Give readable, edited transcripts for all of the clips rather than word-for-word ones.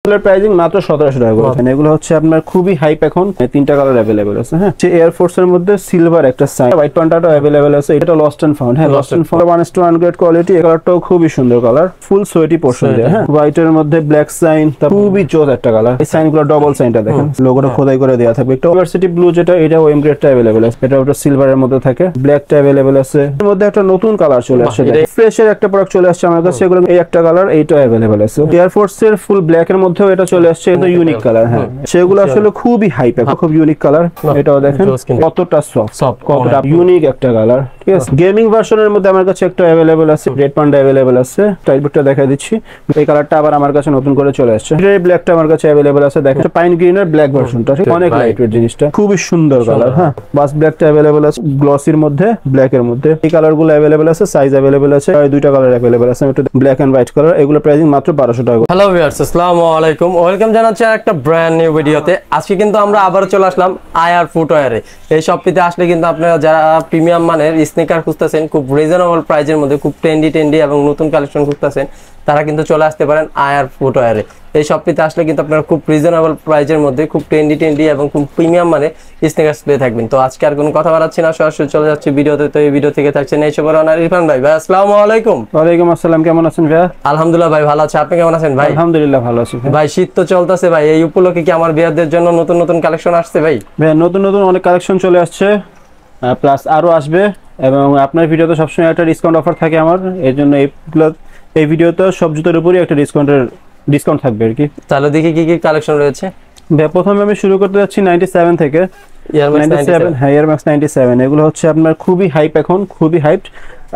এগুলোর প্রাইসিং মাত্র 1700 টাকা করে। এগুলো হচ্ছে আপনার খুবই হাইপ, এখন তিনটা কালার अवेलेबल আছে। হ্যাঁ, এয়ার ফোর্স এর মধ্যে সিলভার একটা সাইন, হোয়াইট প্যান্টাটা अवेलेबल আছে। এটা লস্ট এন্ড ফাউন্ড। হ্যাঁ, lost and found 1:1 grade quality. এই কালারটাও খুবই সুন্দর কালার, ফুল সোয়েটি পোর্শন দেয়া। হ্যাঁ, হোয়াইট এর মধ্যে ব্ল্যাক সাইন, খুবই জোস একটা কালার। এই সাইনগুলো ডবল সাইনটা দেখেন, লোগোটা খোদাই করে দেয়া থাকবে। একটা ইউনিভার্সিটি ব্লু যেটা, এটা ওএম গ্রেডটা अवेलेबल আছে। এটা ওটা সিলভারের মধ্যে থাকে, ব্ল্যাকটা अवेलेबल আছে। এর মধ্যে একটা নতুন কালার চলে আসছে, ফ্রেশের একটা প্রোডাক্ট চলে আসছে আমার কাছে। এগুলো এই একটা কালার, এইটা अवेलेबल আছে। এয়ার ফোর্স এর ফুল ব্ল্যাক এর মধ্যেও এটা চলে আসছে, এটা ইউনিক কালার। হ্যাঁ, সেগুলো আসলে খুবই হাইপ, খুব ইউনিক কালার। এটাও দেখেন কতটা সফট, কতটা ইউনিক একটা কালার। ঠিক আছে, গেমিং ভার্সনের মধ্যে আমার কাছে একটা अवेलेबल আছে, রেড প্যান্ডা अवेलेबल আছে। টাইপটা দেখাই দিচ্ছি। এই কালারটা আবার আমার কাছে নতুন করে চলে আসছে। এই ব্ল্যাকটা আমার কাছে अवेलेबल আছে। দেখেন পাইন গ্রিন এর ব্ল্যাক ভার্সনটা, অনেক লাইট ওয়েট জিনিসটা, খুবই সুন্দর কালার। হ্যাঁ, বাস ব্ল্যাকটা अवेलेबल আছে, গ্লসির মধ্যে, ব্ল্যাক এর মধ্যে। এই কালারগুলো अवेलेबल আছে, साइज अवेलेबल আছে। এই দুইটা কালার अवेलेबल আছে, একটা ব্ল্যাক এন্ড হোয়াইট কালার। এগুলো প্রাইসিং মাত্র 1200 টাকা। হ্যালো ভিউয়ার্স, আসসালামু আলাইকুম, ওয়েলকাম জানাচ্ছি একটা ব্র্যান্ড নিউ ভিডিওতে। আজকে কিন্তু আমরা আবার চলে আসলাম আয়ার ফুটওয়্যারে। এই শপটিতে আসলে কিন্তু আপনারা যারা প্রিমিয়াম মানের স্নিকার খুঁজতেছেন, খুব রিজনেবল প্রাইজের মধ্যে, খুব ট্রেন্ডি এবং নতুন কালেকশন খুঁজতেছেন, তারা কিন্তু চলে আসতে পারেন আয়ার ফুটওয়্যারে। এই শপটিতে আসলে কিন্তু আপনারা খুব রিজনেবল প্রাইজের মধ্যে খুব ট্রেন্ডি এবং খুব প্রিমিয়াম মানে স্নিকার্স পেয়ে থাকবেন। তো আজকে আর কোনো কথা বাড়াচ্ছি না, সরাসরি চলে যাচ্ছি ভিডিওতে। তো এই ভিডিও থেকে থাকছেন এই সবার অনার ইরফান ভাই। ভাই আসসালামু আলাইকুম। ওয়ালাইকুম আসসালাম, কেমন আছেন ভাই? আলহামদুলিল্লাহ ভাই, ভালো আছে। আপনি কেমন আছেন ভাই? আলহামদুলিল্লাহ ভালো আছি ভাই। শীত তো চলতেছে ভাই, এই উপলক্ষে কি আমার বিয়ারদের জন্য নতুন নতুন কালেকশন আসছে ভাই? ভাই নতুন অনেক কালেকশন চলে আসছে, প্লাস আরো আসবে। এবং আপনার ভিডিওতে সবসময় একটা ডিসকাউন্ট অফার থাকে আমার, এই জন্য এই ভিডিওতে সব জুতোর উপরই একটা ডিসকাউন্ট থাকবে আর কি। তাহলে দেখি কি কি কালেকশন রয়েছে। ভাই প্রথমে আমি শুরু করতে যাচ্ছি 97 থেকে। 97, হ্যাঁ, এয়ার ম্যাক্স 97। এগুলো হচ্ছে আপনার খুবই হাইপ, এখন খুবই হাইপড।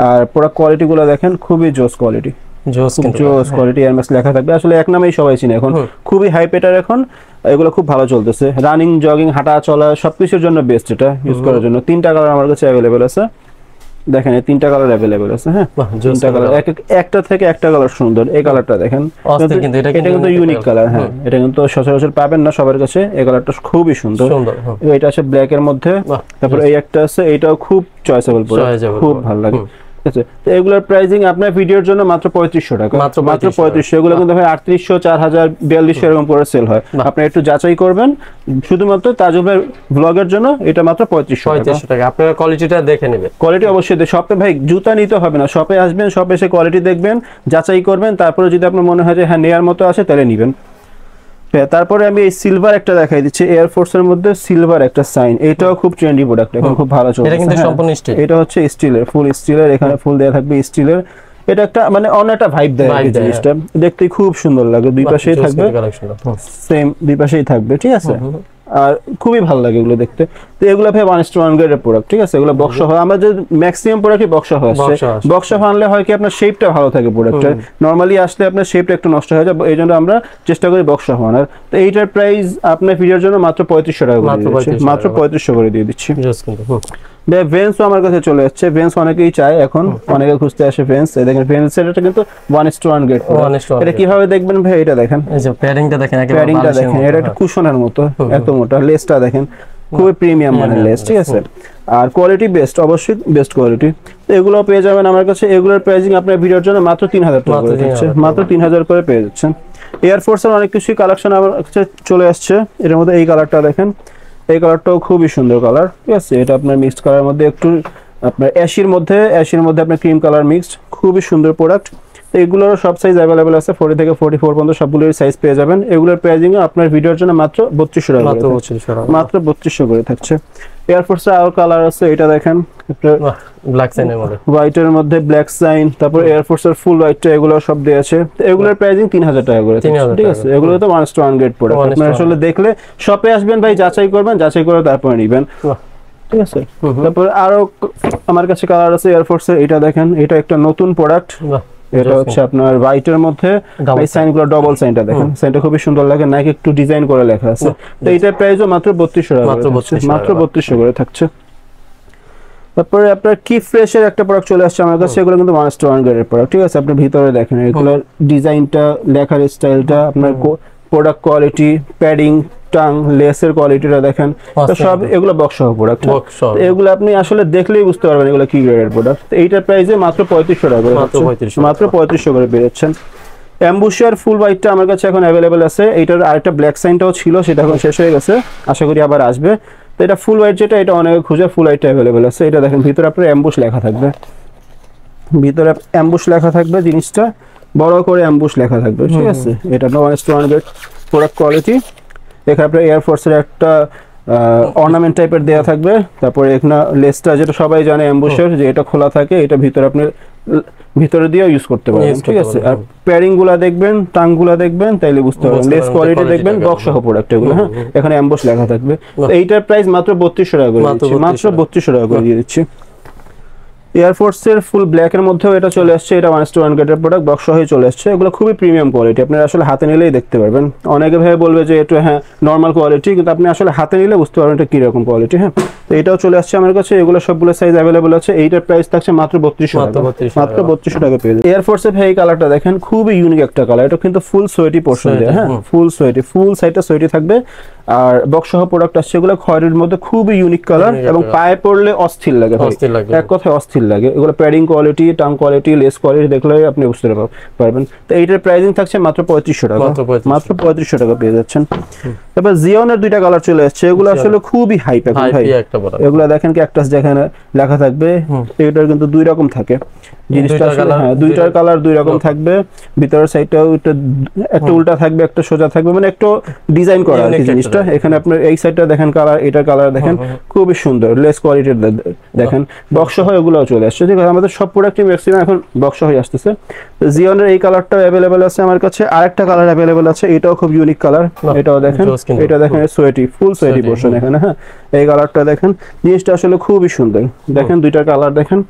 আর প্রোডাক্ট কোয়ালিটি গুলো দেখেন, খুবই জোস কোয়ালিটি, জোস কোয়ালিটি। এয়ার ম্যাক্স লেখা থাকবে, আসলে এক নামেই সবাই চিনে এখন, খুবই হাইপ এটার এখন। এগুলো খুব ভালো চলতেছে, রানিং, জগিং, হাঁটা চলা সবকিছুর জন্য বেস্ট এটা ইউজ করার জন্য। তিনটা কালার আমার কাছে अवेलेबल আছে, দেখেন এই তিনটা কালার अवेलेबल আছে। হ্যাঁ, তিনটা কালার, একটা থেকে একটা কালার সুন্দর। এই কালারটা দেখেন, এটা কিন্তু ইউনিক কালার। হ্যাঁ, এটা কিন্তু সচরাচর পাবেন না সবার কাছে। এই কালারটা খুবই সুন্দর। এটা আছে ব্ল্যাক এর মধ্যে, তারপর এই একটা আছে, এটাও খুব চয়েসেবল প্রোডাক্ট, খুব ভালো লাগে। তো এগুলোর প্রাইসিং আপনার ভিডিওর জন্য মাত্র 3500 টাকা, মাত্র 3500। এগুলো কিন্তু ভাই 3800, 4000, 4200 এরকম করে সেল হয়। আপনি একটু যাচাই করবেন, শুধুমাত্র তাজুবের ব্লগের জন্য এটা মাত্র 3500 টাকা। আপনারা কোয়ালিটিটা দেখে নেবেন। কোয়ালিটি অবশ্যই শপে ভাই জুতা নিতে হবে না, শপে আসবেন, শপে এসে কোয়ালিটি দেখবেন, যাচাই করবেন, তারপরে যদি আপনার মনে হয় যে হ্যাঁ নেয়ার মতো আছে তাহলে নেবেন। তারপরে আমি এই সিলভার একটা দেখাই দিচ্ছি, এয়ার ফোর্স এর মধ্যে সিলভার একটা সাইন। এটাও খুব ট্রেন্ডি প্রোডাক্ট, এখন খুব ভালো চলছে। এটা কিন্তু সম্পূর্ণ স্টিল। এটা হচ্ছে স্টিলের, ফুল স্টিলের, এখানে ফুল দেয়া থাকবে স্টিলের। এটা একটা মানে অন্য একটা ভাইব দেয় এই জিনিসটা, দেখতে খুব সুন্দর লাগে। দুই পাশেই থাকবে, সেম দুই পাশেই থাকবে, ঠিক আছে। আর খুবই ভালো লাগে এগুলো দেখতে। তো এগুলো ভাই 1:1 গ্রেডের প্রোডাক্ট, ঠিক আছে। এগুলো বক্স হয়, আমরা যে ম্যাক্সিমাম প্রোডাক্টই বক্স হয় আসছে। বক্স আনলে হয় কি আপনার শেপটা ভালো থাকে প্রোডাক্টের, নরমালি আসলে আপনার শেপটা একটু নষ্ট হয়ে যায়, এই জন্য আমরা চেষ্টা করি বক্স আনার। তো এইটার প্রাইস আপনার ভিডিওর জন্য মাত্র 3500 টাকা করে দিচ্ছি, মাত্র 3500 করে দিয়ে দিচ্ছি। ভেন্স আমার কাছে চলে যাচ্ছে। ভেন্স অনেকেই চায় এখন, অনেকে খুঁজতে আসে ভেন্স। এই দেখেন ভেন্সের এটা কিন্তু 1:1 গ্রেড। এটা কিভাবে দেখবেন ভাই? এটা দেখেন, এই যে প্যাডিংটা দেখেন, প্যাডিংটা দেখেন, এটা একটা কুশনের মতো, এত মোটা। লেসটা দেখেন, খুবই প্রিমিয়াম মানের লেস, ঠিক আছে। আর কোয়ালিটি বেস্ট, অবশ্যই বেস্ট কোয়ালিটি। এগুলো পেয়ে যাবেন আমার কাছে। এগুলোর প্রাইসিং আপনার ভিডিওর জন্য মাত্র 3000 টাকা করে দিচ্ছে, মাত্র 3000 করে পেয়ে যাচ্ছেন। এয়ার ফোর্সের অনেক কিছুই কালেকশন আমার কাছে চলে আসছে। এর মধ্যে এই কালারটা দেখেন, এই কালারটাও খুবই সুন্দর কালার, ঠিক আছে। এটা আপনার মিক্সড কালারের মধ্যে একটু আপনার অ্যাশির মধ্যে আপনার ক্রিম কালার মিক্সড, খুবই সুন্দর প্রোডাক্ট। তো এগুলোর সব সাইজ अवेलेबल আছে, 40 থেকে 44 পর্যন্ত সবগুলোর সাইজ পেয়ে যাবেন। এগুলোর প্রাইসিং আপনার ভিডিওর জন্য মাত্র 3200 টাকা, মাত্র 3200 করে থাকছে। এয়ার ফোর্সের আরো কালার আছে, এটা দেখেন, ব্ল্যাক সাইনের মধ্যে, হোয়াইটের মধ্যে ব্ল্যাক সাইন, তারপর এয়ার ফোর্সের ফুল হোয়াইটটা, এগুলো সব দেয়া আছে। তো এগুলোর প্রাইসিং 3000 টাকা করে, ঠিক আছে। এগুলো তো 1:1 গ্রেড প্রোডাক্ট। আপনারা আসলে দেখলে শপে আসবেন ভাই, যাচাই করবেন, যাচাই করে তারপরে নেবেন, ঠিক আছে। তারপর আরো আমার কাছে কালার আছে এয়ার ফোর্সের। এটা দেখেন, এটা একটা নতুন প্রোডাক্ট। এটা হচ্ছে আপনার হোয়াইটের মধ্যে এই সাইনগুলো, ডবল সাইনটা দেখেন, সাইনটা খুবই সুন্দর লাগে, নাকি একটু ডিজাইন করে লেখা আছে। তো এটার প্রাইসও মাত্র 3200 টাকা, মাত্র 3200 করে থাকছে। তারপরে আপনার কি ফ্রেশের একটা প্রোডাক্ট চলে আসছে আমার কাছে। এগুলো কিন্তু 1:1 গ্রেডের প্রোডাক্ট, ঠিক আছে। আপনি ভিতরে দেখেন এগুলোর ডিজাইনটা, লেখার স্টাইলটা, আপনার প্রোডাক্ট কোয়ালিটি, প্যাডিং, টাং, লেসের কোয়ালিটিটা দেখেন, তো সব এগুলো বক্স সহ প্রোডাক্ট। এগুলো আপনি আসলে দেখলেই বুঝতে পারবেন এগুলো কি গ্রেডের প্রোডাক্ট। এইটার প্রাইসে মাত্র 3500 টাকা করে, মাত্র 3500 করে পেয়ে যাচ্ছেন। অ্যাম্বুশার ফুল হোয়াইটটা আমার কাছে এখন অ্যাভেলেবেল আছে। এটার আরেকটা ব্ল্যাক সাইনটাও ছিল, সেটা এখন শেষ হয়ে গেছে, আশা করি আবার আসবে। তো এটা ফুল হোয়াইট যেটা, এটা অনেকে খুঁজে, ফুল হোয়াইটটা অ্যাভেলেবেল আছে। এটা দেখেন ভিতরে আপনার অ্যাম্বুশ লেখা থাকবে, ভিতরে অ্যাম্বুশ লেখা থাকবে, জিনিসটা বড় করে অ্যাম্বুশ লেখা থাকবে, ঠিক আছে। এটা 1:100 প্রোডাক্ট কোয়ালিটি। এখানে আপনার এয়ারফোর্সের একটা অর্নামেন্ট টাইপের দেওয়া থাকবে। তারপরে এখানে লেসটা যেটা সবাই জানে অ্যাম্বুশের, যে এটা খোলা থাকে, এটা ভিতরে আপনি ভিতরে দিয়ে ইউজ করতে পারবেন, ঠিক আছে। আর প্যারিং গুলা দেখবেন, টাং গুলা দেখবেন, তাইলে বুঝতে পারবেন। লেস কোয়ালিটি দেখবেন, বক্স সহ প্রোডাক্ট এগুলো, হ্যাঁ। এখানে অ্যাম্বুশ লেখা থাকবে। এইটার প্রাইস মাত্র 3200 টাকা করে দিচ্ছি, মাত্র 3200 টাকা করে দিয়ে দিচ্ছি। এয়ারফোর্সের ফুল ব্ল্যাকের মধ্যেও এটা চলে আসছে, এটা 1:1 গ্রেডের প্রোডাক্ট, বক্স সহই চলে আসছে। এগুলো খুবই প্রিমিয়াম কোয়ালিটি, আপনারা আসলে হাতে নিলেই দেখতে পারবেন। অনেকে ভাবে বলবে যে এটা হ্যাঁ নর্মাল কোয়ালিটি, কিন্তু আপনি আসলে হাতে নিলে বুঝতে পারবেন এটা কিরকম কোয়ালিটি, হ্যাঁ। তো এটাও চলে আসছে আমার কাছে, এগুলো সবগুলো সাইজ অ্যাভেলেবল আছে। এইটার প্রাইস থাকছে মাত্র 3200 টাকা, মাত্র 3200 টাকা পেয়ে যাবেন। এয়ারফোর্সের ভাই এই কালারটা দেখেন, খুবই ইউনিক একটা কালার। এটা কিন্তু ফুল সোয়েটি পোর্শন দেয়, হ্যাঁ, ফুল সোয়েটি, ফুল সাইডটা সোয়েটি থাকবে। আর বক্স সহ প্রোডাক্ট আসছে, এগুলো খয়েরির মধ্যে খুবই ইউনিক কালার, এবং পায়ে পড়লে অস্থির লাগে, এক কথায় অস্থির লাগে। এগুলো padding quality, tongue quality, less quality দেখলে আপনি বুঝতে পারবেন। তো এইটার প্রাইসিং থাকছে মাত্র 3500 টাকা, মাত্র 3500 টাকা পেয়ে যাচ্ছেন। তারপর জিওনের দুইটা কালার চলে আসছে, এগুলো আসলে খুবই হাইপ এখন ভাই। এগুলো দেখেন ক্যাকটাস যেখানে লেখা থাকবে, এটার কিন্তু দুই রকম থাকে জিনিসটা আসলে, হ্যাঁ দুইটার কালার দুই রকম থাকবে। ভিতরের সাইডটাও একটা উল্টা থাকবে, একটা সোজা থাকবে, মানে একটু ডিজাইন করা আর কি জিনিসটা। এখানে আপনার এই সাইডটা দেখেন কালার, এটার কালার দেখেন খুবই সুন্দর, লেস কোয়ালিটির দেখেন, বক্স সহ এগুলোও চলে আসছে, ঠিক আছে। আমাদের সব প্রোডাক্টই ম্যাক্সিমাম এখন বক্স হয়ে আসতেছে। তো জিওনের এই কালারটাও অ্যাভেলেবেল আছে আমার কাছে। আরেকটা কালার অ্যাভেলেবেল আছে, এটাও খুব ইউনিক কালার, এটাও দেখেন, এটা দেখেন সোয়েটি, ফুল সোয়েটি পোর্শন এখানে, হ্যাঁ। এই কালারটা দেখেন, জিনিসটা আসলে খুবই সুন্দর। দেখেন দুইটার কালার দেখেন,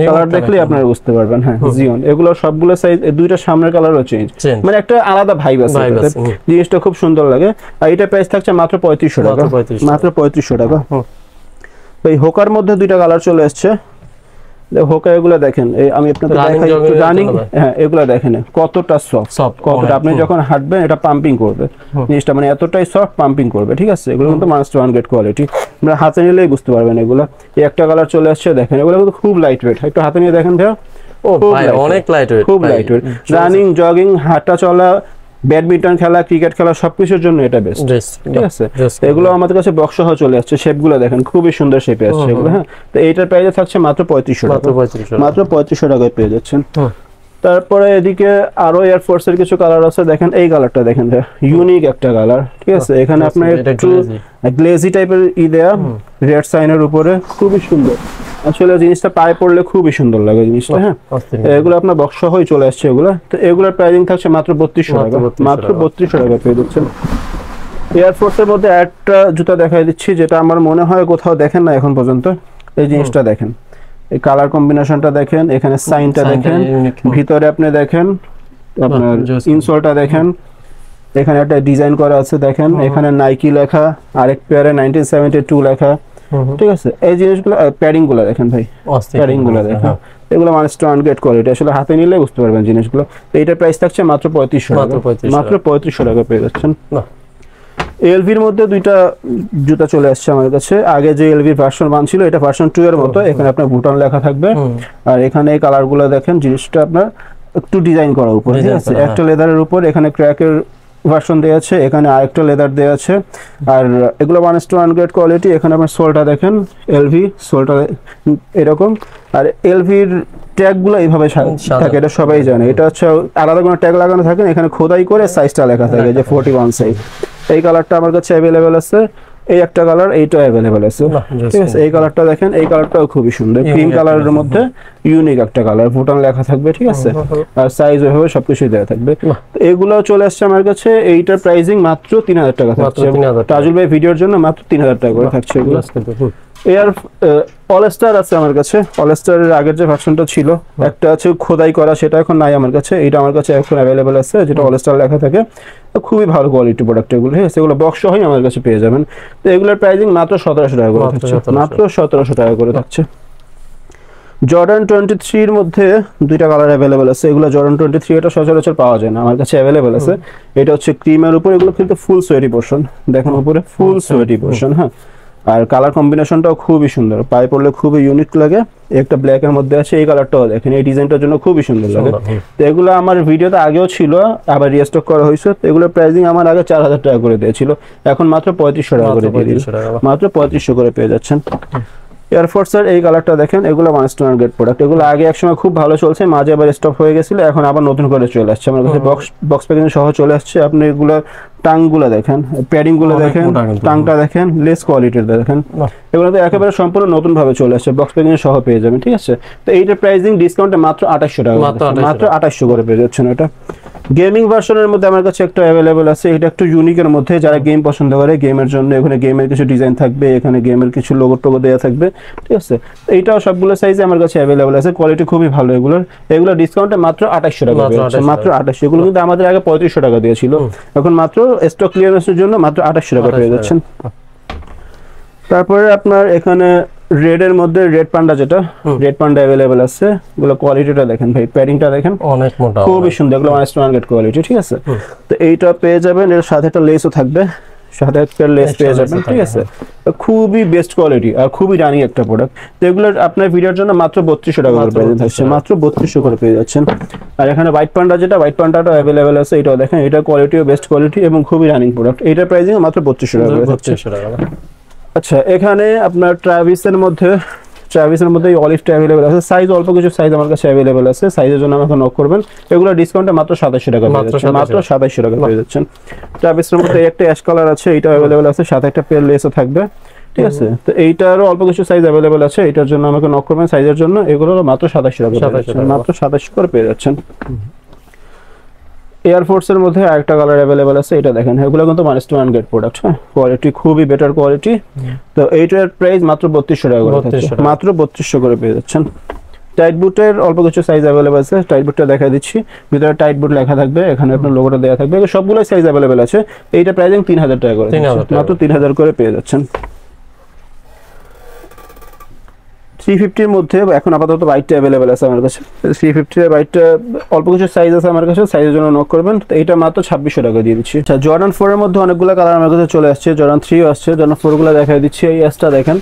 কালার দেখলে আপনারা বুঝতে পারবেন, হ্যাঁ জিওন। এগুলো সবগুলো সাইজ, দুইটা সামনের কালারও চেঞ্জ, মানে একটা আলাদা ভাইব আছে, জিনিসটা খুব সুন্দর লাগে। আর এটা প্রাইস থাকছে মাত্র 3500 টাকা, মাত্র 3500 টাকা। এই হোকার মধ্যে দুইটা কালার চলে আসছে, হোকা এগুলো দেখেন, আমি আপনাদের দেখাই একটু রানিং, হ্যাঁ এগুলো দেখেন কতটা সফট, কতটা আপনি যখন হাঁটবেন এটা পাম্পিং করবে জিনিসটা, মানে এতটাই সফট পাম্পিং করবে, ঠিক আছে। এগুলো কিন্তু 1:1 গ্রেড কোয়ালিটি, আপনারা হাতে নিলেই বুঝতে পারবেন। এগুলো এই একটা কালার চলে আসছে দেখেন, এগুলো কিন্তু খুব লাইট ওয়েট, একটু হাতে নিয়ে দেখেন ভাইয়া, ও ভাই অনেক লাইট ওয়েট, খুব লাইট ওয়েট। রানিং, জগিং, হাঁটা চলা, ব্যাডমিন্টন খেলা, ক্রিকেট খেলা, সবকিছুর জন্য এটা বেস্ট, ঠিক আছে। এগুলো আমাদের কাছে বক্স সহ চলে আসছে, শেপগুলো দেখেন খুবই সুন্দর শেপে আসছে এগুলো, হ্যাঁ। তো এইটার প্রাইস থাকছে মাত্র 3500 টাকা, মাত্র 3500 টাকায় পেয়ে যাচ্ছেন। তারপরে এদিকে আরো এয়ারফোর্সের কিছু কালার আছে, দেখেন এই কালারটা দেখেন, ইউনিক একটা কালার, ঠিক আছে। এখানে আপনার একটু গ্লেজি টাইপের দেয়া, রেড সাইনের উপরে, খুবই সুন্দর আসলে জিনিসটা, পায়ে পড়লে খুবই সুন্দর লাগে জিনিসটা, হ্যাঁ। এগুলো আপনার বক্স সহই চলে আসছে এগুলো। তো এগুলোর প্রাইসিং থাকছে মাত্র 3200 টাকা, মাত্র 3200 টাকা পেয়ে যাচ্ছেন। এয়ারফোর্সের মধ্যে একটা জুতা দেখাই দিচ্ছি, যেটা আমার মনে হয় কোথাও দেখেন না এখন পর্যন্ত। এই জিনিসটা দেখেন, এই কালার কম্বিনেশনটা দেখেন, এখানে সাইনটা দেখেন, ভিতরে আপনি দেখেন আপনার ইনসোলটা দেখেন, এখানে একটা ডিজাইন করা আছে দেখেন, এখানে নাইকি লেখা, আরেক পেয়ারে 1972 লেখা, ঠিক আছে। এই জিনিসগুলো, প্যাডিং গুলো দেখেন ভাই, প্যাডিং গুলো দেখেন, এগুলো 1:1 গ্রেড কোয়ালিটি, আসলে হাতে নিলে বুঝতে পারবেন জিনিসগুলো। এইটার প্রাইস থাকছে মাত্র 3500 টাকা, মাত্র 3500 টাকা পেয়ে যাচ্ছেন। এলভির মধ্যে দুইটা জুতা চলে আসছে আমার কাছে। আগে যে এলভি ভার্সন 1 ছিল, এটা ভার্সন 2 এর মতো। এখানে আপনার বুটান লেখা থাকবে, আর এখানে এই কালারগুলো দেখেন, জিনিসটা আপনার একটু ডিজাইন করা উপরে, ঠিক আছে। একটা লেদারের উপর এখানে ক্র্যাকের ভার্সন দেওয়া আছে, এখানে আরেকটা লেদার দেওয়া আছে। আর এগুলো 1:1 গ্রেড কোয়ালিটি। এখানে আপনার সোলটা দেখেন, এলভি সোলটা এরকম, আর এলভির ট্যাগগুলো এইভাবে থাকে, এটা সবাই জানে। এটা হচ্ছে আলাদা কোনো ট্যাগ লাগানো থাকে, এখানে খোদাই করে সাইজটা লেখা থাকে যে 41 সাইজ। এই কালারটা আমার কাছে অ্যাভেলেবেল আছে, এই একটা কালার, এইটাও অ্যাভেলেবেল আছে, ঠিক আছে। এই কালারটা দেখেন, এই কালারটাও খুবই সুন্দর, ক্রিম কালারের মধ্যে ইউনিক একটা কালার, বুটান লেখা থাকবে, ঠিক আছে। আর সাইজ ওইভাবে সবকিছু দেওয়া থাকবে। এগুলো চলে আসছে আমার কাছে, এইটার প্রাইসিং মাত্র 3000 টাকা থাকছে। তাজুল ভাই ভিডিওর জন্য মাত্র 3000 টাকা করে থাকছে এগুলো। এর অলস্টার আছে আমার কাছে, অলস্টারের আগের যে ভার্সনটা ছিল, একটা আছে খোদাই করা, সেটা এখন নাই আমার কাছে। এটা আমার কাছে এখন অ্যাভেলেবেল আছে, যেটা অলস্টার লেখা থাকে, খুবই ভালো কোয়ালিটি প্রোডাক্ট এগুলো, হ্যাঁ। সেগুলো বক্স সহই আমার কাছে পেয়ে যাবেন। তো এগুলোর প্রাইসিং মাত্র 1700 টাকা করে থাকছে, মাত্র 1700 টাকা করে থাকছে। জর্ডান 23 এর মধ্যে দুইটা কালার অ্যাভেলেবেল আছে। এগুলো জর্ডান 23, এটা সচরাচর পাওয়া যায় না, আমার কাছে অ্যাভেলেবেল আছে। এটা হচ্ছে ক্রিমের উপর, এগুলো কিন্তু ফুল সোয়েটি পোর্শন, দেখেন উপরে ফুল সোয়েটি পোর্শন, হ্যাঁ। আর কালার কম্বিনেশনটাও খুবই সুন্দর, পায়ে পড়লে খুবই ইউনিক লাগে। একটা ব্ল্যাক এর মধ্যে আছে, এই কালারটাও দেখেন, এই ডিজাইনটার জন্য খুবই সুন্দর লাগে। তো এগুলো আমার ভিডিওতে আগেও ছিল, আবার রিস্টক করা হয়েছে। তো এগুলোর প্রাইসিং আমার আগে 4000 টাকা করে দিয়েছিল, এখন মাত্র 3500 টাকা করে দিয়ে দিল, মাত্র 3500 করে পেয়ে যাচ্ছেন। এয়ারফোর্সের এই কালারটা দেখেন, এগুলো 1 স্টার গ্রেড প্রোডাক্ট। এগুলো আগে একসময় খুব ভালো চলছে, মাঝে আবার স্টপ হয়ে গেছিল, এখন আবার নতুন করে চলে আসছে আমার কাছে, বক্স প্যাকিং সহ চলে আসছে। আপনি এগুলো টাংগুলো দেখেন, প্যাডিং গুলো দেখেন, টাংটা দেখেন, লেস কোয়ালিটির দেখেন, এগুলো তো একেবারে সম্পূর্ণ নতুন ভাবে চলে আসছে, বক্স প্যাকিং সহ পেয়ে যাবেন, ঠিক আছে। তো এইটার প্রাইসিং ডিসকাউন্টে মাত্র 2800 টাকা, মাত্র 2800 করে পেয়ে যাচ্ছেন। এটা গেমিং ভার্সনের মধ্যে আমার কাছে একটা অ্যাভেলেবল আছে, এটা একটু ইউনিকের মধ্যে, যারা গেম পছন্দ করে গেমের জন্য, এখানে গেমের কিছু ডিজাইন থাকবে, এখানে গেমের কিছু লোগো টোগো দেওয়া থাকবে, ঠিক আছে। এইটাও সবগুলো সাইজে আমার কাছে অ্যাভেলেবল আছে, কোয়ালিটি খুবই ভালো। এগুলো ডিসকাউন্টে মাত্র 2800 টাকা, মাত্র 2800। এগুলো কিন্তু আমাদের আগে 3500 টাকা দিয়েছিল, এখন মাত্র স্টক ক্লিয়ারেন্সের জন্য মাত্র 2800 টাকা পেয়ে যাচ্ছেন। তারপরে আপনার এখানে রেড এর মধ্যে রেড পান্ডা, যেটা রেড পান্ডা अवेलेबल আছে, এগুলো কোয়ালিটিটা দেখেন ভাই, প্যাডিংটা দেখেন অনেক মোটা, খুবই সুন্দর, এগুলো 1 স্টার গ্রেড কোয়ালিটি, ঠিক আছে। তো এইটা পেয়ে যাবেন, এর সাথে একটা লেসও থাকবে, সাথে একটা লেস পেয়ে যাবেন, ঠিক আছে। খুবই বেস্ট কোয়ালিটি আর খুবই রানিং একটা প্রোডাক্ট। তো এগুলো আপনার ভিডিওর জন্য মাত্র 3200 টাকা করে পেয়ে যাচ্ছেন, মাত্র 3200 করে পেয়ে যাচ্ছেন। আর এখানে হোয়াইট পান্ডা, যেটা হোয়াইট পান্ডাটা अवेलेबल আছে, এটাও দেখেন, এটা কোয়ালিটিও বেস্ট কোয়ালিটি এবং খুবই রানিং প্রোডাক্ট। এটার প্রাইসিং মাত্র 3200 টাকা করে যাচ্ছে। আচ্ছা, এখানে আপনার ট্রাভিসের মধ্যে এই অলিভটা अवेलेबल আছে, সাইজ অল্প কিছু সাইজ আমার কাছে अवेलेबल আছে, সাইজের জন্য আমাকে নক করবেন। এগুলো ডিসকাউন্টে মাত্র 2700 টাকা পেয়ে যাচ্ছেন, মাত্র 2700 টাকা পেয়ে যাচ্ছেন। ট্রাভিসের মধ্যে একটা অ্যাশ কালার আছে, এটা अवेलेबल আছে, সাথে একটা পেয়ার লেসও থাকবে, ঠিক আছে। তো এইটারও অল্প কিছু সাইজ अवेलेबल আছে, এটার জন্য আমাকে নক করবেন সাইজের জন্য। এগুলো মাত্র 2700 টাকা, মাত্র 2700 করে পেয়ে যাচ্ছেন। এয়ারফোর্সের মধ্যে আরেকটা কালার अवेलेबल আছে, এটা দেখেন, এগুলো কিন্তু 1 স্টার গ্রেড প্রোডাক্ট, হ্যাঁ, কোয়ালিটি খুবই বেটার কোয়ালিটি। তো এইটার প্রাইস মাত্র 3200 টাকা করে, মাত্র 3200 করে পেয়ে যাচ্ছেন। টাইট বুটের অল্প কিছু সাইজ अवेलेबल আছে, টাইট বুটটা দেখাই দিচ্ছি, ভিতরে টাইট বুট লেখা থাকবে, এখানে আপনার লোগোটা দেওয়া থাকবে, সবগুলো সাইজ अवेलेबल আছে। এইটা প্রাইসিং 3000 টাকা করে, মাত্র 3000 করে পেয়ে যাচ্ছেন। 350 এর মধ্যে এখন আপাতত বাইটটা अवेलेबल আছে আমার কাছে, 350 এর বাইটটা অল্প কিছু সাইজ আছে আমার কাছে, সাইজের জন্য নক করবেন। তো এটা মাত্র 2600 টাকা দিয়ে দিচ্ছি। আচ্ছা, জর্ডান 4 এর মধ্যে অনেকগুলো কালার আমার কাছে চলে আসছে, জর্ডান 3 আসছে, জর্ডান 4 গুলো দেখাই দিচ্ছি। এই এসটা দেখেন,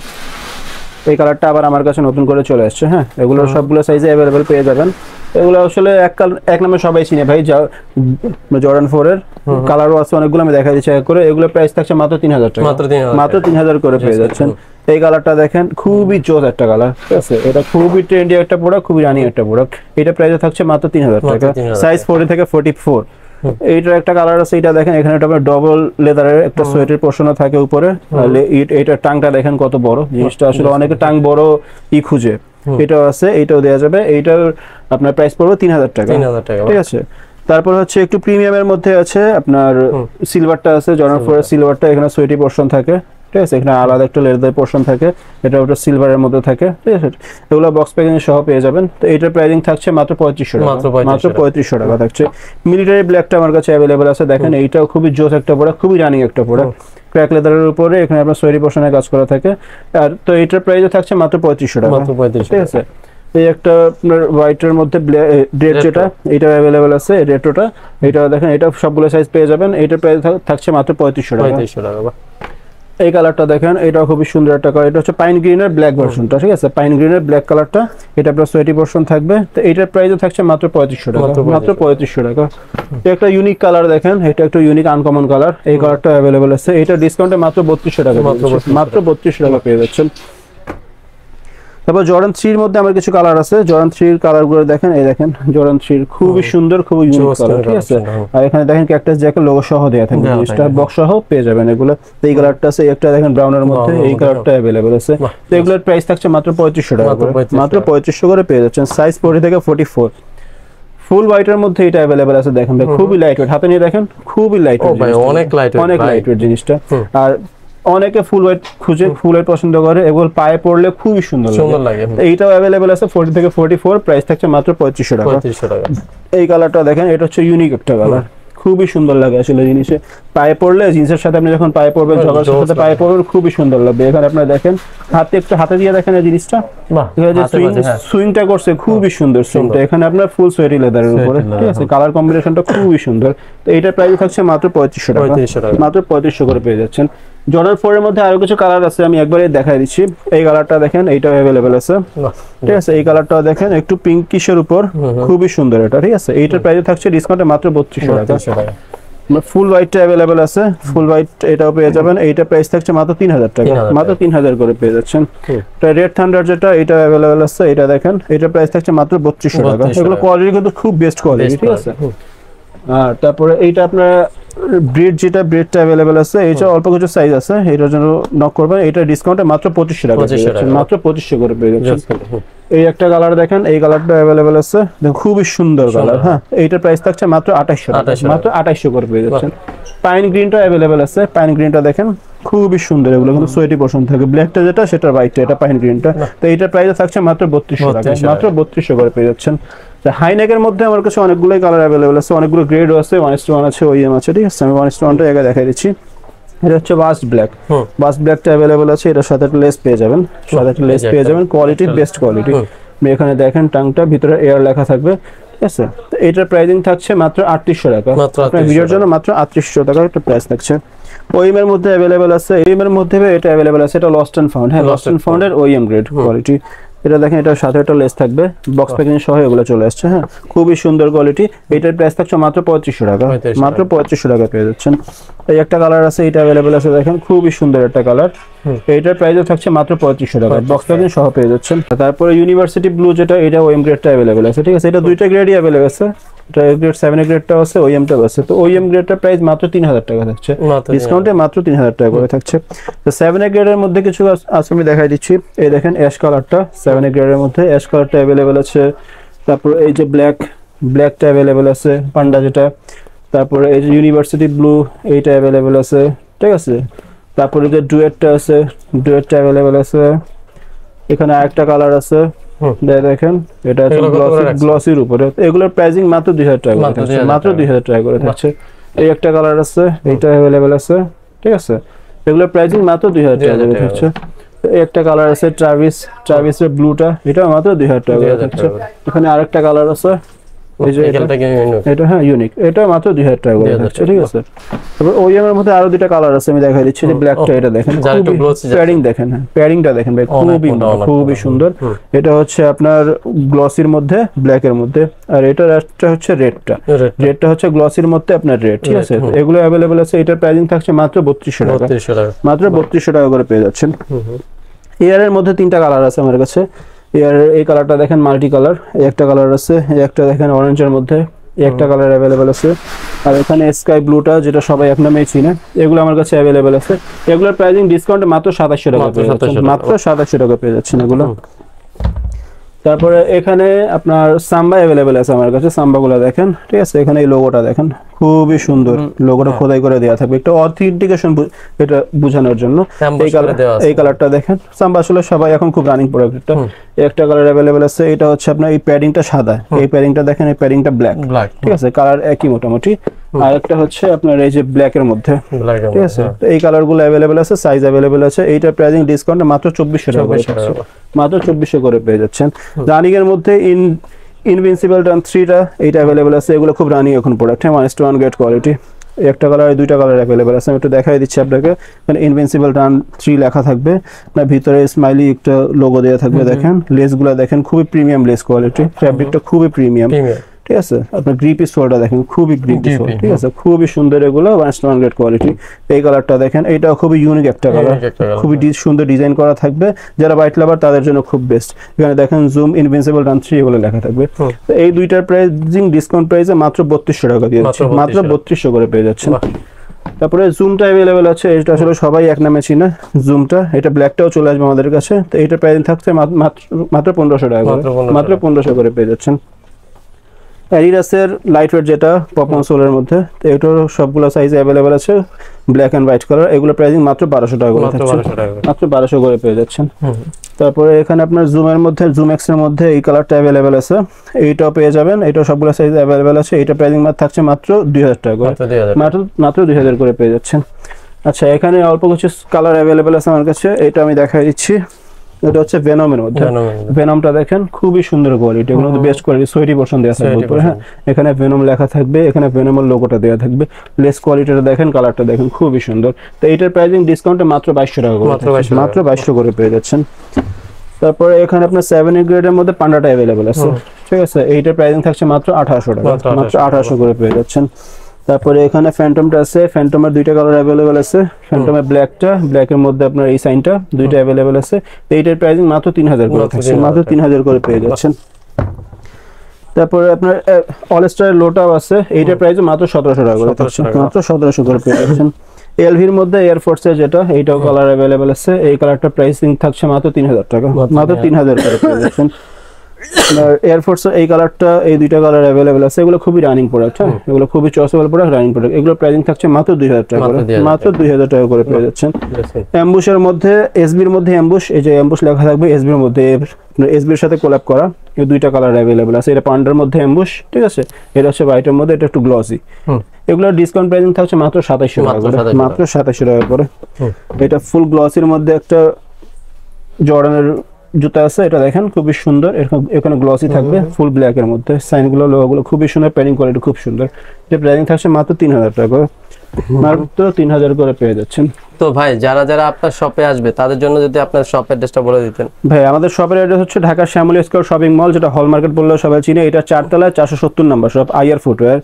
এই কালারটা আবার আমার কাছে নতুন করে চলে আসছে, হ্যাঁ, এগুলো সবগুলো সাইজে अवेलेबल পেয়ে যাবেন। এগুলো আসলে এক নামে সবাই চিনে ভাই, জর্ডান 4 এর কালারও আছে অনেকগুলো, আমি দেখাই দিচ্ছি এক করে। এগুলো প্রাইস থাকছে মাত্র 3000 টাকা, মাত্র 3000 করে পেয়ে যাচ্ছেন। এই কালারটা দেখেন, খুবই জোস একটা কালার, ঠিক আছে। এটা খুবই ট্রেন্ডি একটা প্রোডাক্ট, খুবই রানিং একটা প্রোডাক্ট। এটা প্রাইস থাকছে মাত্র 3000 টাকা, সাইজ 40 থেকে 44। এইটার একটা কালার আছে, এটা দেখেন, এখানে একটা ডবল লেদারের একটা সোয়েটার পোর্শনও থাকে উপরে। এইটার টাংটা দেখেন কত বড়, জিনিসটা আসলে অনেকে টাং বড় খুঁজে, এটাও আছে, এইটাও দেওয়া যাবে। এইটার আপনার প্রাইস পড়বে 3000 টাকা, ঠিক আছে। তারপর হচ্ছে একটু প্রিমিয়ামের মধ্যে আছে আপনার সিলভারটা আছে, জর্ডান 4 এর সিলভারটা, এখানে সোয়েটি পোর্শন থাকে, ঠিক আছে, এখানে আলাদা একটা লেদার পোর্শন থাকে, এটা ওটা সিলভারের মধ্যে থাকে, ঠিক আছে। এগুলো বক্স প্যাকিং সহ পেয়ে যাবেন। তো এটার প্রাইসিং থাকছে মাত্র 3500 টাকা, মাত্র 3500 টাকা থাকছে। মিলিটারি ব্ল্যাকটা আমার কাছে अवेलेबल আছে, দেখেন, এইটাও খুবই জোস একটা প্রোডাক্ট, খুবই রানিং একটা প্রোডাক্ট, ক্র্যাক লেদারের উপরে, এখানে আপনার সোয়েটি পোর্শনে কাজ করা থাকে। আর তো এটার প্রাইস থাকছে মাত্র 3500 টাকা, ঠিক আছে। এই একটা আপনার হোয়াইটের মধ্যে রেড, যেটা এটা अवेलेबल আছে, রেটটা, এটা দেখেন, এটা সবগুলো সাইজ পেয়ে যাবেন। এটার প্রাইস থাকছে মাত্র 3500 টাকা। এই কালারটা দেখেন, এটাও খুবই সুন্দর একটা কালার, এটা হচ্ছে পাইন গ্রিনের ব্ল্যাক ভার্সনটা, ঠিক আছে, পাইন গ্রিনের ব্ল্যাক কালারটা, এটা আপনার সোয়েটি পোর্শন থাকবে। তো এটার প্রাইসও থাকছে মাত্র 3500 টাকা, মাত্র 3500 টাকা। এটা একটা ইউনিক কালার দেখেন, এটা একটা ইউনিক আনকমন কালার, এই কালারটা अवेलेबल আছে, এটা ডিসকাউন্টে মাত্র 3200 টাকা, মাত্র 3200 টাকা পেয়ে যাচ্ছেন। তারপর জর্ডান 3 এর মধ্যে আমার কিছু কালার আছে, জর্ডান 3 এর কালারগুলো দেখেন, এই দেখেন, জর্ডান 3 খুবই সুন্দর, খুবই ইউনিক কালার, ঠিক আছে। আর এখানে দেখেন ক্যাকটাস জ্যাকের লোগো সহ দেয়া থাকে, জিনিসটা বক্স সহ পেয়ে যাবেন এগুলো। এই কালারটা আছে, একটা দেখেন ব্রাউনের মধ্যে, এই কালারটা अवेलेबल আছে। তো এগুলোর প্রাইস থাকছে মাত্র 3500 টাকা করে, মাত্র 3500 করে পেয়ে যাচ্ছেন, সাইজ 40 থেকে 44। ফুল হোয়াইটের মধ্যে এটা अवेलेबल আছে, দেখেন ভাই, খুবই লাইট ওয়েট, হাতে নিয়ে দেখেন, খুবই লাইট ওয়েট, অনেক লাইট ওয়েট জিনিসটা। আর অনেকে ফুল হোয়াইট খুঁজে, ফুল হোয়াইট পছন্দ করে, এগুলো পায়ে পড়লে খুবই সুন্দর লাগে। এইটাও अवेलेबल আছে 40 থেকে 44, প্রাইস থাকছে মাত্র 3500 টাকা। এই কালারটা দেখেন, এটা হচ্ছে ইউনিক একটা কালার, খুবই সুন্দর লাগে আসলে জিনিসে, পায়ে পড়লে, জিন্সের সাথে আপনি যখন পায়ে পড়বেন, জগার্সের সাথে পায়ে পড়বেন, খুবই সুন্দর লাগবে। এখানে আপনারা দেখেন, হাতে দিয়ে দেখেন এই জিনিসটা, সুইংটা করছে, খুবই সুন্দর সুইংটা। এখানে আপনার ফুল সোয়েটি লেদারের উপরে, ঠিক আছে, কালার কম্বিনেশনটা খুবই সুন্দর। তো এইটার প্রাইস থাকছে মাত্র 3500 টাকা, মাত্র 3500 করে পেয়ে যাচ্ছেন। জর্ডান 4 এর মধ্যে আরো কিছু কালার আছে, আমি একবারে দেখাই দিচ্ছি। এই কালারটা দেখেন, এইটাও अवेलेबल আছে, ঠিক আছে। এই কালারটাও দেখেন, একটু পিঙ্কিশের উপর, খুবই সুন্দর এটা, ঠিক আছে। এইটার প্রাইস থাকছে ডিসকাউন্টে মাত্র 3200 টাকা। ফুল হোয়াইটটা अवेलेबल আছে, ফুল হোয়াইট এটাও পেয়ে যাবেন। এইটা প্রাইস থাকছে মাত্র 3000 টাকা, মাত্র 3000 করে পেয়ে যাচ্ছেন। এটা রেড থান্ডার যেটা, এটা अवेलेबल আছে, এটা দেখেন, এটা প্রাইস থাকছে মাত্র 3200 টাকা। এগুলো কোয়ালিটি কিন্তু খুব বেস্ট কোয়ালিটি, ঠিক আছে। আর তারপরে এইটা আপনার ব্রিড, যেটা ব্রিডটা अवेलेबल আছে, এটা অল্প কিছু সাইজ আছে, এটার জন্য নক করবেন। এটা ডিসকাউন্টে মাত্র 2500 টাকা পেয়ে যাচ্ছেন, মাত্র 2500 করে পেয়ে যাচ্ছেন। এই একটা কালার দেখেন, এই কালারটা अवेलेबल আছে, দেখুন খুবই সুন্দর কালার। হ্যাঁ, এইটার প্রাইস থাকছে মাত্র 2800 টাকা, মাত্র 2800 করে পেয়ে যাচ্ছেন। পাইন গ্রিনটা अवेलेबल আছে, পাইন গ্রিনটা দেখেন খুবই সুন্দর, এগুলো কিন্তু সোয়েটি পোর্শন থাকে। ব্ল্যাকটা যেটা, সেটা হোয়াইটটা, এটা পাইন গ্রিনটা। তো এইটার প্রাইস থাকছে মাত্র 3200 টাকা, মাত্র 3200 করে পেয়ে যাচ্ছেন। হাইনেকের মধ্যে আমার কাছে অনেকগুলোই কালার अवेलेबल আছে, অনেকগুলো গ্রেডও আছে, 1:1 আছে, ওইএম আছে, ঠিক আছে। আমি 1:1টা আগে দেখাই দিচ্ছি। এটা হচ্ছে বাস্ট ব্ল্যাক, বাস্ট ব্ল্যাকটা अवेलेबल আছে, এটার সাথে একটা লেস পেয়ে যাবেন, সাথে একটা লেস পেয়ে যাবেন, কোয়ালিটি বেস্ট কোয়ালিটি। এখানে দেখেন টাংটা ভিতরে এয়ার লেখা থাকবে, ঠিক আছে। তো এটার প্রাইসিং থাকছে মাত্র 3800 টাকা, আপনার ভিডিওর জন্য মাত্র 3800 টাকা একটা প্রাইস থাকছে। ওইএম এর মধ্যে अवेलेबल আছে, ওইএম এর মধ্যে এটা अवेलेबल আছে, এটা লস্ট এন্ড ফাউন্ড। হ্যাঁ, লস্ট এন্ড ফাউন্ড এর ওইএম গ্রেড কোয়ালিটি। এটা দেখেন, এটার সাথে একটা লেস থাকবে, বক্স প্যাকিং সহ এগুলো চলে আসছে। হ্যাঁ, খুবই সুন্দর কোয়ালিটি। এটার প্রাইস থাকছে মাত্র 3500 টাকা, মাত্র 3500 টাকা পেয়ে যাচ্ছেন। এই একটা কালার আছে, এটা अवेलेबल আছে, দেখেন খুবই সুন্দর একটা কালার। এইটার প্রাইসও থাকছে মাত্র 3500 টাকা, বক্স প্যাকিং সহ পেয়ে যাচ্ছেন। তারপরে ইউনিভার্সিটি ব্লু যেটা, এটা ওএম গ্রেডটা अवेलेबल আছে, ঠিক আছে। এটা দুইটা গ্রেডই अवेलेबल আছে, এটা গ্রেড 7 এর গ্রেডটাও আছে, ওএমটাও আছে। তো ওএম গ্রেডটার প্রাইস মাত্র 3000 টাকা থাকছে, ডিসকাউন্টে মাত্র 3000 টাকা করে থাকছে। তো 7 এর গ্রেডের মধ্যে কিছু আছে, আমি দেখাই দিচ্ছি। এই দেখেন অ্যাশ কালারটা, 7 এর গ্রেডের মধ্যে অ্যাশ কালারটা अवेलेबल আছে। তারপর এই যে ব্ল্যাকটা अवेलेबल আছে, পান্ডা যেটা। তারপরে এই যে ইউনিভার্সিটি ব্লু, এইটা अवेलेबल আছে, ঠিক আছে। তারপরে যে ডুয়েটটা আছে, ডুয়েটটা अवेलेबल আছে। এখানে আরেকটা কালার আছে, দেখেন, এটা গ্লসির উপরে। এগুলোর প্রাইসিং মাত্র 2000 টাকা করে থাকছে, মাত্র 2000 টাকা করে থাকছে। এই একটা কালার আছে, এটা अवेलेबल আছে, ঠিক আছে। এগুলোর প্রাইসিং মাত্র 2000 টাকা করে থাকছে। এই একটা কালার আছে, ট্রাভিসের ব্লুটা, এটা মাত্র 2000 টাকা করে থাকছে। এখানে আরেকটা কালার আছে, এই যে এটা, হ্যাঁ ইউনিক, এটা মাত্র 2000 টাকা করে থাকছে, ঠিক আছে। তারপর ওইএম এর মধ্যে আরো দুটো কালার আছে, আমি দেখাই দিচ্ছি। যে ব্ল্যাকটা, এটা দেখেন, প্যাডিং দেখেন, হ্যাঁ প্যাডিংটা দেখেন ভাই, খুবই সুন্দর। এটা হচ্ছে আপনার গ্লসির মধ্যে, ব্ল্যাকের মধ্যে। আর এটা হচ্ছে রেডটা হচ্ছে গ্লসির মধ্যে আপনার রেড, ঠিক আছে। এগুলো अवेलेबल আছে। এটার প্রাইসিং থাকছে মাত্র 3200 টাকা, মাত্র 3200 টাকা করে পেয়ে যাচ্ছেন। এয়ারের মধ্যে তিনটা কালার আছে আমার কাছে। এই কালারটা দেখেন মাল্টি কালার, এই একটা কালার আছে, এই একটা দেখেন অরেঞ্জের মধ্যে, এই একটা কালার अवेलेबल আছে। আর এখানে স্কাই ব্লুটা, যেটা সবাই এক নামেই চিনে, এগুলো আমার কাছে अवेलेबल আছে। এগুলোর প্রাইসিং ডিসকাউন্টে মাত্র 2700 টাকা পেয়ে যাচ্ছেন, মাত্র 2700 টাকা পেয়ে যাচ্ছেন এগুলো। তারপরে এখানে আপনার সাম্বা अवेलेबल আছে আমার কাছে, সাম্বাগুলো দেখেন, ঠিক আছে। এখানে এই লোগোটা দেখেন, খুবই সুন্দর, লোগোটা খোদাই করে দেওয়া থাকবে, একটা অথেন্টিকেশন এটা বোঝানোর জন্য। এই কালারটা দেখেন, সাম্বা আসলে সবাই এখন খুব রানিং প্রোডাক্ট। এটা একটা কালার अवेलेबल আছে, এটা হচ্ছে আপনার এই প্যাডিংটা সাদা, এই প্যাডিংটা দেখেন, এই প্যাডিংটা ব্ল্যাক, ঠিক আছে। কালার একই মোটামুটি। আর একটা হচ্ছে আপনার এই যে ব্ল্যাকের মধ্যে, ঠিক আছে। তো এই কালারগুলো अवेलेबल আছে, সাইজ अवेलेबल আছে। এইটার প্রাইসিং ডিসকাউন্টে মাত্র 2400 টাকা করে থাকছে, মাত্র 2400 করে পেয়ে যাচ্ছেন। রানিং এর মধ্যে ইনভিনসিবল রান 3টা, এইটা अवेलेबल আছে। এগুলো খুব রানিং এখন প্রোডাক্ট, 1:1 গ্রেড কোয়ালিটি। একটা কালার, দুইটা কালার अवेलेबल আছে। আমি একটু দেখাই দিচ্ছি আপনাকে। এখানে ইনভিনসিবল রান 3 লেখা থাকবে, না ভিতরে স্মাইলি একটা লোগো দেওয়া থাকবে। দেখেন লেসগুলো দেখেন, খুবই প্রিমিয়াম লেস কোয়ালিটি, ফ্যাব্রিকটা খুবই প্রিমিয়াম, ঠিক আছে। আপনার গ্রিপি সোলটা দেখেন, খুবই গ্রিপি সোল, ঠিক আছে, খুবই সুন্দর। এগুলো 1:1 গ্রেড কোয়ালিটি। এই কালারটা দেখেন, এটাও খুবই ইউনিক একটা কালার, খুবই সুন্দর ডিজাইন করা থাকবে। যারা হোয়াইট লাভার তাদের জন্য খুব বেস্ট। এখানে দেখেন জুম, ইনভিনসিবল রান 3 এগুলো লেখা থাকবে। তো এই দুইটার প্রাইসিং ডিসকাউন্ট প্রাইসে মাত্র 3200 টাকা দিয়ে যাচ্ছে, মাত্র 3200 করে পেয়ে যাচ্ছেন। তারপরে জুমটা अवेलेबल আছে, এটা আসলে সবাই এক নামে চিনে জুমটা। এটা ব্ল্যাকটাও চলে আসবে আমাদের কাছে। তো এটা প্রাইসিং থাকছে মাত্র 1500 টাকা করে, মাত্র 1500 করে পেয়ে যাচ্ছেন। অ্যাডিডাসের লাইট ওয়েট যেটা পপকর্ন সোলের মধ্যে, তো এটার সবগুলো সাইজ अवेलेबल আছে, ব্ল্যাক এন্ড হোয়াইট কালার। এগুলো প্রাইসিং মাত্র 1200 টাকা করে থাকছে, মাত্র 1200 করে পেয়ে যাচ্ছেন। তারপরে এখানে আপনার জুমের মধ্যে, জুম এক্স এর মধ্যে এই কালারটা अवेलेबल আছে, এইটাও পেয়ে যাবেন। এটা সবগুলো সাইজ अवेलेबल আছে। এটা প্রাইসিং থাকছে মাত্র 2000 টাকা করে, মাত্র 2000 করে পেয়ে যাচ্ছেন। আচ্ছা, এখানে অল্প কিছু কালার अवेलेबल আছে আমার কাছে, এটা আমি দেখাই দিচ্ছি। এটা হচ্ছে ভেনমের মধ্যে। ভেনমটা দেখেন খুবই সুন্দর কোয়ালিটি, এগুলো বেস্ট কোয়ালিটি, সোয়েটি পোর্শন দেওয়া থাকবে উপরে। হ্যাঁ, এখানে ভেনম লেখা থাকবে, এখানে ভেনমের লোগোটা দেওয়া থাকবে। লেস কোয়ালিটিটা দেখেন, কালারটা দেখেন খুবই সুন্দর। তো এইটার প্রাইসিং ডিসকাউন্টে মাত্র 2200 টাকা করে, মাত্র 2200 করে পেয়ে যাচ্ছেন। তারপরে এখানে আপনার 7 গ্রেডের মধ্যে পান্ডাটা अवेलेबल আছে, ঠিক আছে। এইটার প্রাইসিং থাকছে মাত্র 1800 টাকা, মাত্র 1800 করে পেয়ে যাচ্ছেন। তারপরে এখানে ফ্যান্টমটা আছে, ফ্যান্টমের দুইটা কালার अवेलेबल আছে। ফ্যান্টমের ব্ল্যাকটা, ব্ল্যাকের মধ্যে আপনার এই সাইনটা দুইটা अवेलेबल আছে। তো এইটার প্রাইসিং মাত্র 3000 করে থাকছে, মাত্র 3000 করে পেয়ে যাচ্ছেন। তারপরে আপনার অলস্টার লোটাও আছে, এইটার প্রাইস মাত্র 1700 টাকা করে থাকছে, মাত্র 1700 করে পেয়ে যাচ্ছেন। এলভির মধ্যে এয়ারফোর্সের যেটা, এইটাও কালার अवेलेबल আছে। এই কালারটা প্রাইসিং থাকছে মাত্র 3000 টাকা, মাত্র 3000 করে পেয়ে যাচ্ছেন। আর এয়ারফোর্স এই কালারটা, এই দুইটা কালার अवेलेबल আছে। এগুলো খুবই রানিং প্রোডাক্ট, হ্যাঁ, এগুলো খুবই চয়েসেবল প্রোডাক্ট, রানিং প্রোডাক্ট। এগুলো প্রাইসিং থাকছে মাত্র 2000 টাকা করে, মাত্র 2000 টাকা করে পেয়ে যাচ্ছেন। অ্যাম্বুশের মধ্যে, এসবির মধ্যে অ্যাম্বুশ, এই যে অ্যাম্বুশ লেখা থাকবে এসবির মধ্যে, এসবির সাথে কোল্যাব করা, এই দুইটা কালার अवेलेबल আছে। এটা পান্ডার মধ্যে অ্যাম্বুশ, ঠিক আছে। এটা হচ্ছে হোয়াইটের মধ্যে, এটা একটু গ্লসি। এগুলোর ডিসকাউন্ট প্রাইসিং থাকছে মাত্র 2700 টাকা করে, মাত্র 2700 টাকা করে। এটা ফুল গ্লসির মধ্যে একটা জর্ডানের জুতা আছে, এটা দেখেন খুবই সুন্দর। এখানে গ্লসি থাকবে, ফুল ব্ল্যাক এর মধ্যে, সাইনগুলো লোগোগুলো খুবই সুন্দর, প্যাডিং কোয়ালিটি খুব সুন্দর। এটা প্রাইসিং থাকছে মাত্র 3000 টাকা করে, মাত্র 3000 করে পেয়ে যাচ্ছেন। তো ভাই যারা যারা আপনার শপে আসবে তাদের জন্য যদি আপনার শপ অ্যাড্রেসটা বলে দিতেন। ভাই আমাদের শপের অ্যাড্রেস হচ্ছে Dhaka Shyamoli square shopping mall, যেটা হল মার্কেট বললেও সবাই চিনে। এটা 4 তলায় 470 নাম্বার শপ, আইআর ফুটওয়্যার।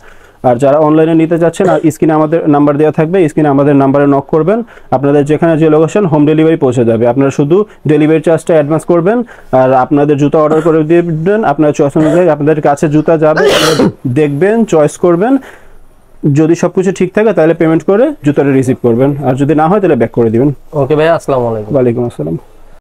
আর যারা অনলাইনে নিতে যাচ্ছেন, আর স্ক্রিনে আমাদের নাম্বার দেওয়া থাকবে, স্ক্রিনে আমাদের নাম্বারে নক করবেন, আপনাদের যেখানে যে লোকেশন, হোম ডেলিভারি পৌঁছে যাবে। আপনারা শুধু ডেলিভারি চার্জটা অ্যাডভান্স করবেন, আর আপনাদের জুতা অর্ডার করে দিবেন। আপনার চয়েস অনুযায়ী আপনাদের কাছে জুতা যাবে, দেখবেন, চয়েস করবেন। যদি সবকিছু ঠিক থাকে তাহলে পেমেন্ট করে জুতাটা রিসিভ করবেন, আর যদি না হয় তাহলে ব্যাক করে দিবেন। ওকে ভাই, আসসালামু আলাইকুম। ওয়ালাইকুম আসসালাম।